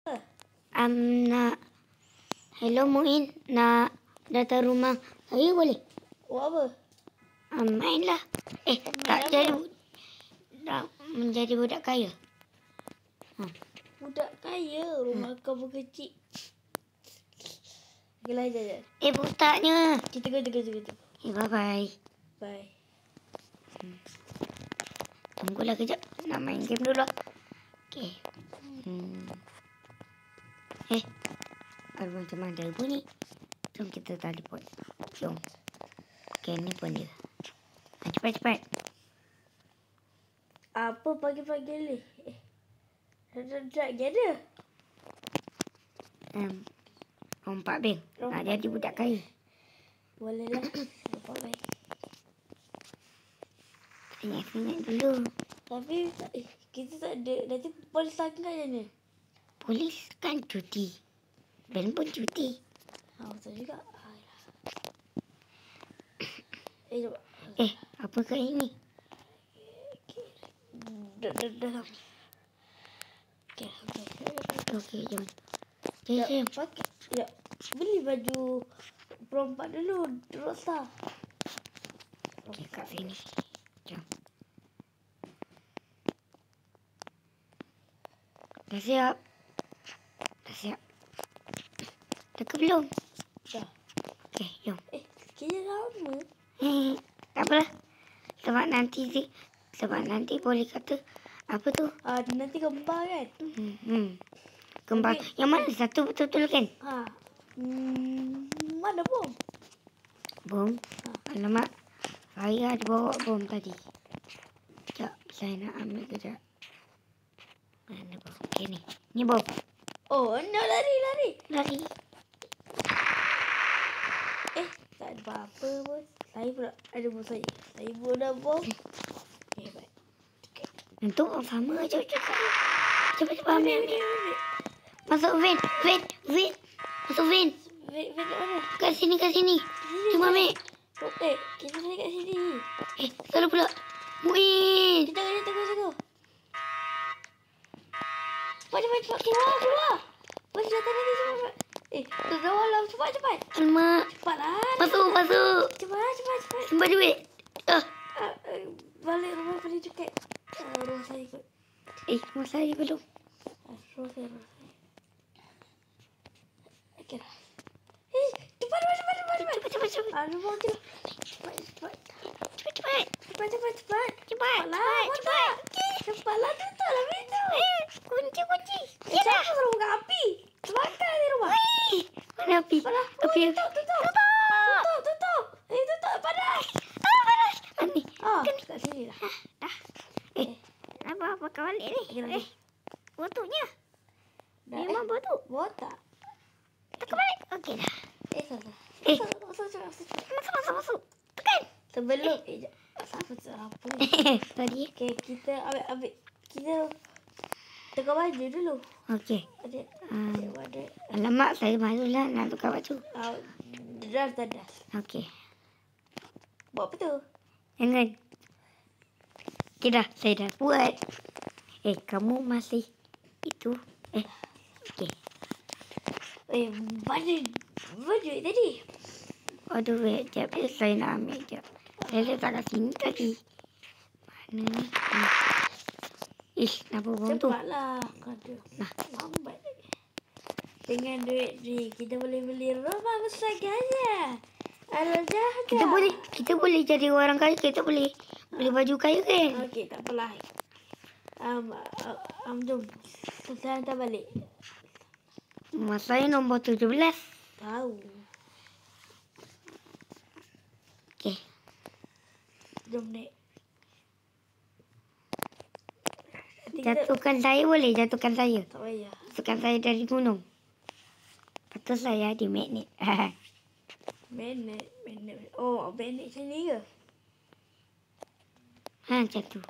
Nak hello Muin, nak datang rumah saya boleh? Buat apa? Mainlah. Tak jadi tak menjadi budak kaya. Budak kaya, rumah kau pun kecil. Okeylah, jap. Butaknya. Kita go. Bye-bye. Bye. Tunggulah kejap. Nak main game dulu. Okey. Baru macam ada bunyi. Jom kita teleport. Jom. Okey, ni pun dia. Cepat. Apa pagi-pagi ni? Dah ada. Rompak beng. Nak jadi budak kaya. Boleh lah. Nampak baik. Ingat dulu. Tapi kita tak ada. Nanti polis tangkap je ni. Polis kan cuti. Ben pun cuti. Betul juga. Jom. Apa kat ini? Dalam. Okey, jom. Jom. Sekejap. Beli baju perompak dulu. Rockstar. Okey, kat sini. Jom. Dah siap. Dah ke belum? Dah. Okey, jom. Kira lama. Tak apalah. Sebab nanti boleh kata apa tu? Nanti kembar kan? Kembar. Okay. Yang mana satu betul-betul kan? Mana bom? Bom? Alamak. Saya ada bawa bom tadi. Sekejap. Saya nak ambil kejap. Mana bom? Okey ni. Ni bom. Oh, nak lari. Lari. Tak ada apa-apa pun. Saya pula ada bom saya. Saya pun ada bom. Hebat. Untuk sama je. Cepat ambil. Masuk van. Masuk van. Van mana? Kat sini. Cuma ambil. Kita naik kat sini. Salah pula. Muin. Tunggu. Cepat. Keluar. Masih datang lagi cepat. Keluar lah. Cepat. Alamak. Cepatlah. Masuk. Cepat. Simpan duit. Balik rumah paling dekat. Rumah saya kot. Rumah saya belum. Rumah saya. Okey lah. Cepat. Rumah okey lah. Cepat. Cepatlah, tutuplah pintu. Kunci. Siapa suruh buka api? Terbakar di rumah. Mana api? Api. Tutup. Tutup. Panas. Ni. Kat sini lah. Apa kau balik ni? Botolnya. Memang botol. Botak. Tak balik. Okey dah. Salah. Masuk. Tekan. Sebelum apa ni? Tadi. Okey, kita ambil. Kita tukar baju dulu. Okey. Ada. Alamak, saya malulah nak tukar baju. Dah. Okey. Buat apa tu? Jangan. Okey dah, saya dah buat. Kamu masih itu. Okey. Baju tadi. Aduh, sekejap. Saya nak ambil sekejap. Saya letak kat sini tadi. Mana ni? Kenapa bom tu? Cepatlah. Lambat. Dengan duit ni, kita boleh beli rumah besar gaya. Ada jahat. Kita boleh jadi orang kaya. Kita boleh beli baju kaya kan? Okey, tak apalah. Jom. Kita hantar balik. Mas saya nombor 17. Tahu. Okey. Jom naik. Jatuhkan saya boleh? Jatuhkan saya. Tak payah. Jatuhkan saya dari gunung. Betul saya di magnet. Magnet. Oh, magnet sini ke? Jatuh.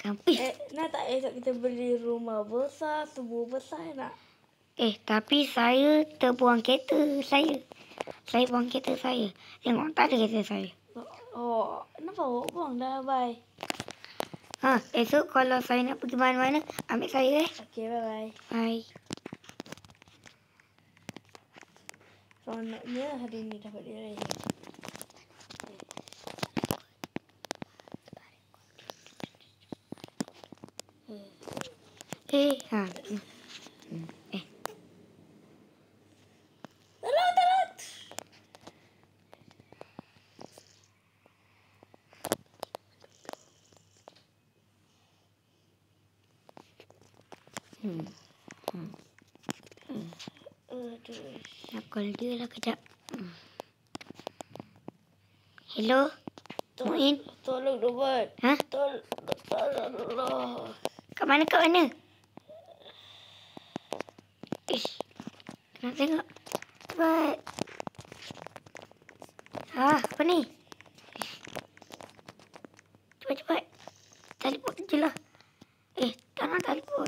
Kampus. Nak tak kita beli rumah besar, tubuh besar nak? Tapi saya terbuang kereta saya. Saya buang kereta saya. Tengok, tak ada kereta saya. Oh, kenapa awak buang dah? Bye. Esok kalau saya nak pergi mana-mana, ambil saya Okey, bye-bye. Bye. Seronoknya hari ni dapat diraih. Talut. Aduh. Nak call dia lah kejap. Hello? Muin? Tolong Robert. Ha? Tolong. Kat mana? Ish. Nak tengok. Cepat. Apa ni? Cepat. Telepon je lah. Tak nak telepon.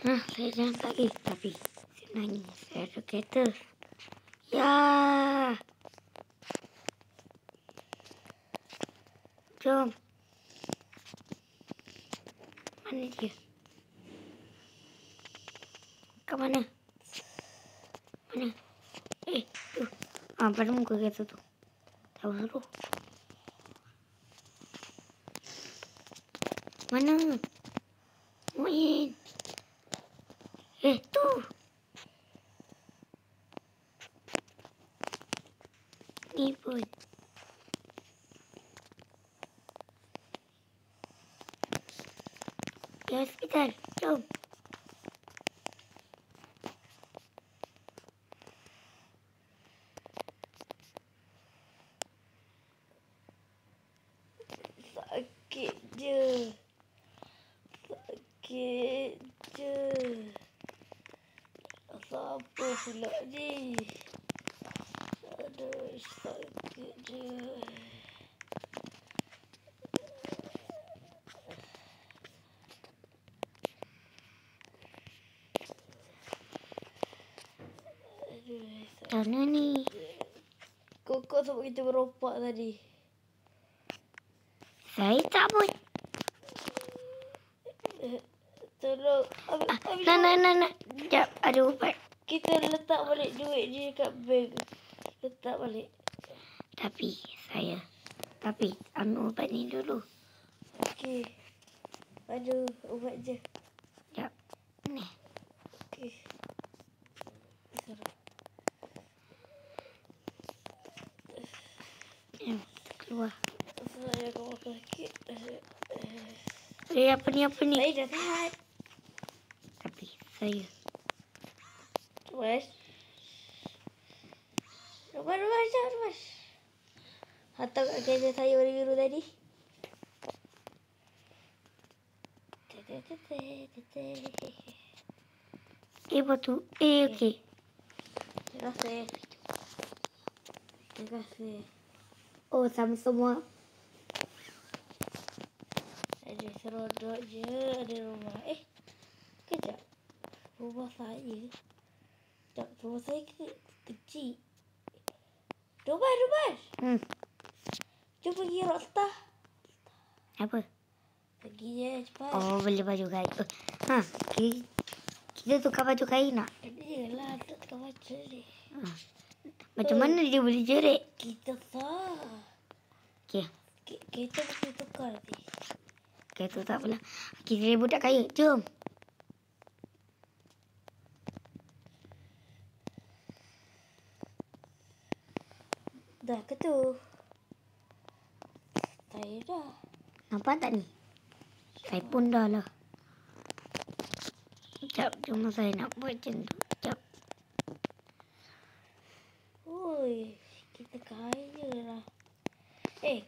Saya jangan lagi. Tapi sebenarnya saya ada kereta. Ya. Jom. Mana dia? Kat mana? Tu. Pada muka kereta tu. Tahu suruh. Mana? Muin. Tu. Ni pun. Di hospital. Jom. Sakit je. Apa pula ni? Aduh, sakit je. Mana ni? Kok sebab kita beropak tadi? Saya tak pun. Tolong Nak. Sekejap, ada ubat. kita letak balik duit je kat bank. Letak balik. Tapi, ambil ubat ni dulu. Okey. Aduh, ubat je. Sekejap. Ni. Okey. Keluar. Saya kau sakit. Apa ni? Saya dah sihat. Tapi, saya. Ruas. Ruas. Hantar kat kereta saya warna biru tadi. Batu. Okey. Terima kasih. Oh, sama semua. Ada serodok je. Ada rumah. Kejap. Rumah saya. Tak, rumah saya kecil. Rubat. Jom pergi Rockstar. Apa? Pergi je cepat. Oh, beli baju kain. Kita tukar baju kain nak? Yelah, tak tukar baju ni. Macam mana dia boleh jerit? Kita tak. Okey. Kita mesti tukar nanti. Kereta tak pula. Kita jadi budak kaya. Jom. Dah ke tu? Saya dah. Nampak tak ni? Saya pun dah lah. Sekejap, cuma saya nak buat macam tu. Sekejap. Ui, kita kaya lah.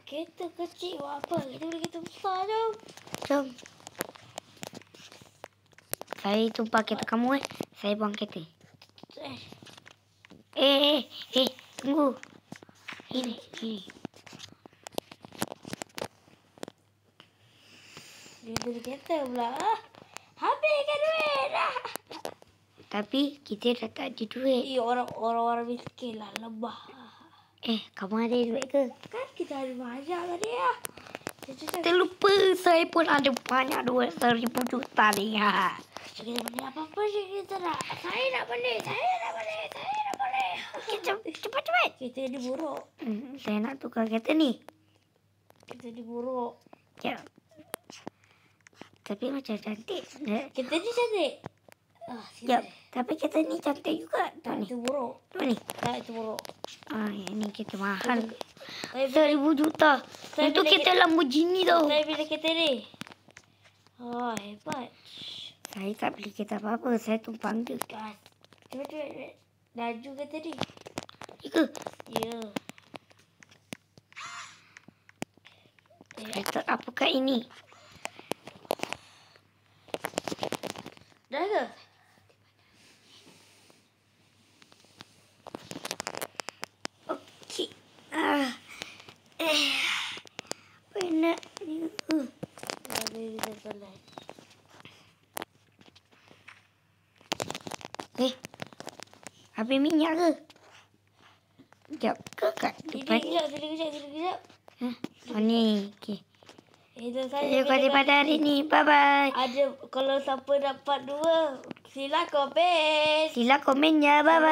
Kereta kecil buat apa? Kita beli kereta besar jom. Jom. Saya tumpah kereta kamu Saya buang kereta. Tunggu. Ini. Dia beli kereta pula. Habiskan duit lah. Tapi kita dah tak ada duit. Orang-orang miskin lah. Lebah. Kamu ada duit ke? Kan kita ada banyak tadi lah. Terlupa saya pun ada banyak duit 1,000 juta ni. Ha. Kita beli apa-apa je kita nak. Saya nak beli. Cepat. Kita diburuk. Saya nak tukar kereta ni. Kita diburuk. Ya. Tapi macam cantik. Kita ni cantik. Ya, tapi kereta ni cantik juga. Tak, Ni. itu buruk. Ni. Tak, itu buruk. Yang ni kereta mahal. Saya 1,000 juta. saya Untuk beli kereta Lamborghini tau. Saya beli kereta ni. Hebat. Saya tak beli kereta apa-apa. Saya tumpang je. Cepat. Laju kereta ni. Ya ke? Ya. Saya tak apakah ini. Dah ke? Okey. Penat ni. Habis kita solat. Habis minyak ke? Sekejap ke kat depan? Kejap. Ni. Okey. Itu Terima kasih pada hari ni. Bye-bye. Ada, kalau siapa dapat 2, sila komen. Sila komen ya. Bye-bye.